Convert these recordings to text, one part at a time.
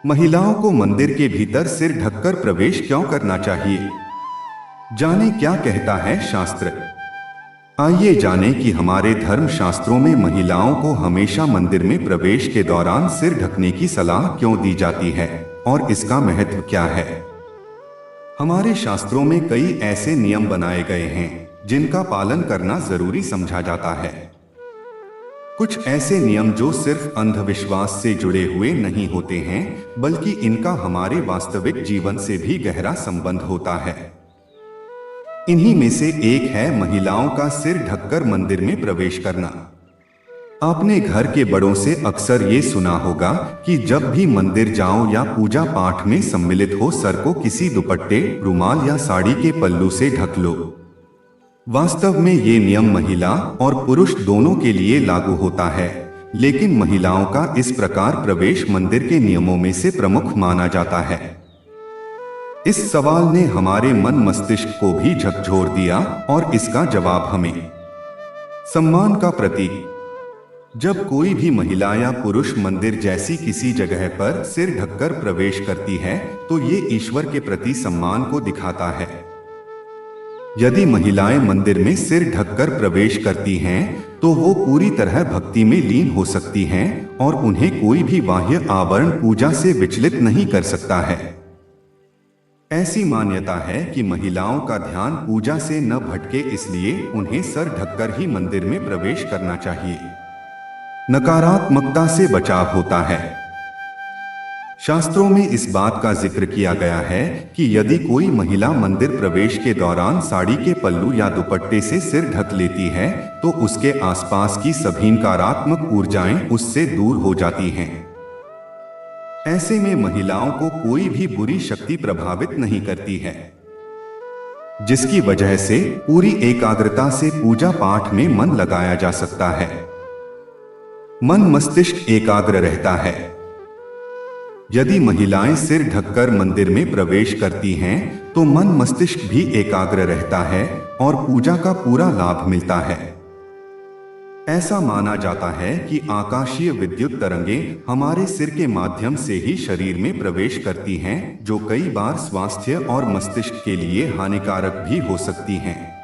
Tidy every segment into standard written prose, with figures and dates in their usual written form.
महिलाओं को मंदिर के भीतर सिर ढककर प्रवेश क्यों करना चाहिए? जाने क्या कहता है शास्त्र। आइए जानें कि हमारे धर्म शास्त्रों में महिलाओं को हमेशा मंदिर में प्रवेश के दौरान सिर ढकने की सलाह क्यों दी जाती है और इसका महत्व क्या है। हमारे शास्त्रों में कई ऐसे नियम बनाए गए हैं जिनका पालन करना जरूरी समझा जाता है। कुछ ऐसे नियम जो सिर्फ अंधविश्वास से जुड़े हुए नहीं होते हैं, बल्कि इनका हमारे वास्तविक जीवन से भी गहरा संबंध होता है। इन्हीं में से एक है महिलाओं का सिर ढककर मंदिर में प्रवेश करना। आपने घर के बड़ों से अक्सर ये सुना होगा कि जब भी मंदिर जाओ या पूजा पाठ में सम्मिलित हो, सर को किसी दुपट्टे, रुमाल या साड़ी के पल्लू से ढक लो। वास्तव में ये नियम महिला और पुरुष दोनों के लिए लागू होता है, लेकिन महिलाओं का इस प्रकार प्रवेश मंदिर के नियमों में से प्रमुख माना जाता है। इस सवाल ने हमारे मन मस्तिष्क को भी झकझोर दिया और इसका जवाब हमें सम्मान का प्रतीक। जब कोई भी महिला या पुरुष मंदिर जैसी किसी जगह पर सिर ढककर प्रवेश करती है, तो ये ईश्वर के प्रति सम्मान को दिखाता है। यदि महिलाएं मंदिर में सिर ढककर प्रवेश करती हैं, तो वो पूरी तरह भक्ति में लीन हो सकती हैं और उन्हें कोई भी बाह्य आवरण पूजा से विचलित नहीं कर सकता है। ऐसी मान्यता है कि महिलाओं का ध्यान पूजा से न भटके, इसलिए उन्हें सर ढककर ही मंदिर में प्रवेश करना चाहिए। नकारात्मकता से बचाव होता है। शास्त्रों में इस बात का जिक्र किया गया है कि यदि कोई महिला मंदिर प्रवेश के दौरान साड़ी के पल्लू या दुपट्टे से सिर ढक लेती है, तो उसके आसपास की सभी नकारात्मक ऊर्जाएं उससे दूर हो जाती हैं। ऐसे में महिलाओं को कोई भी बुरी शक्ति प्रभावित नहीं करती है, जिसकी वजह से पूरी एकाग्रता से पूजा पाठ में मन लगाया जा सकता है। मन मस्तिष्क एकाग्र रहता है। यदि महिलाएं सिर ढककर मंदिर में प्रवेश करती हैं, तो मन मस्तिष्क भी एकाग्र रहता है और पूजा का पूरा लाभ मिलता है। ऐसा माना जाता है कि आकाशीय विद्युत तरंगें हमारे सिर के माध्यम से ही शरीर में प्रवेश करती हैं, जो कई बार स्वास्थ्य और मस्तिष्क के लिए हानिकारक भी हो सकती हैं।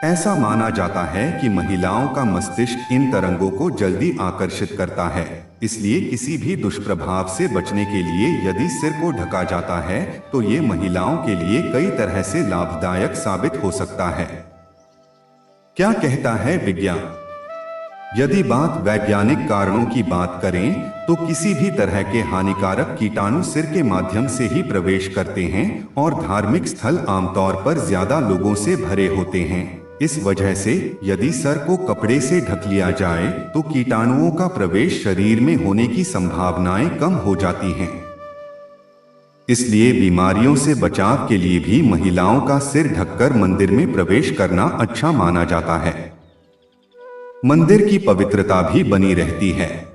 ऐसा माना जाता है कि महिलाओं का मस्तिष्क इन तरंगों को जल्दी आकर्षित करता है, इसलिए किसी भी दुष्प्रभाव से बचने के लिए यदि सिर को ढका जाता है, तो ये महिलाओं के लिए कई तरह से लाभदायक साबित हो सकता है। क्या कहता है विज्ञान? यदि बात वैज्ञानिक कारणों की बात करें, तो किसी भी तरह के हानिकारक कीटाणु सिर के माध्यम से ही प्रवेश करते हैं और धार्मिक स्थल आमतौर पर ज्यादा लोगों से भरे होते हैं। इस वजह से यदि सर को कपड़े से ढक लिया जाए, तो कीटाणुओं का प्रवेश शरीर में होने की संभावनाएं कम हो जाती हैं। इसलिए बीमारियों से बचाव के लिए भी महिलाओं का सिर ढककर मंदिर में प्रवेश करना अच्छा माना जाता है। मंदिर की पवित्रता भी बनी रहती है।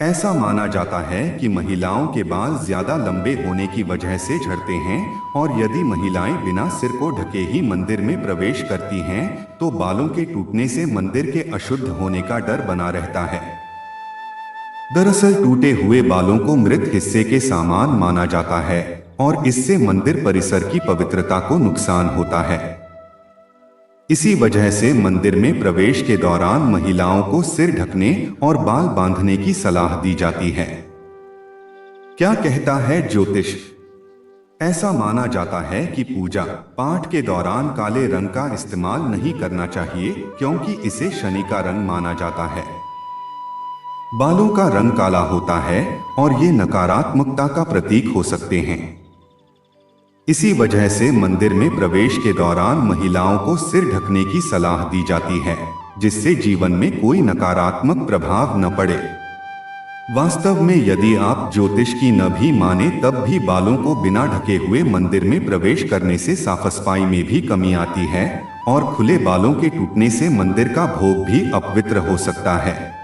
ऐसा माना जाता है कि महिलाओं के बाल ज्यादा लंबे होने की वजह से झड़ते हैं और यदि महिलाएं बिना सिर को ढके ही मंदिर में प्रवेश करती हैं, तो बालों के टूटने से मंदिर के अशुद्ध होने का डर बना रहता है। दरअसल टूटे हुए बालों को मृत हिस्से के समान माना जाता है और इससे मंदिर परिसर की पवित्रता को नुकसान होता है। इसी वजह से मंदिर में प्रवेश के दौरान महिलाओं को सिर ढकने और बाल बांधने की सलाह दी जाती है। क्या कहता है ज्योतिष? ऐसा माना जाता है कि पूजा पाठ के दौरान काले रंग का इस्तेमाल नहीं करना चाहिए, क्योंकि इसे शनि का रंग माना जाता है। बालों का रंग काला होता है और ये नकारात्मकता का प्रतीक हो सकते हैं। इसी वजह से मंदिर में प्रवेश के दौरान महिलाओं को सिर ढकने की सलाह दी जाती है, जिससे जीवन में कोई नकारात्मक प्रभाव न पड़े। वास्तव में यदि आप ज्योतिष की न भी माने, तब भी बालों को बिना ढके हुए मंदिर में प्रवेश करने से साफ-सफाई में भी कमी आती है और खुले बालों के टूटने से मंदिर का भोग भी अपवित्र हो सकता है।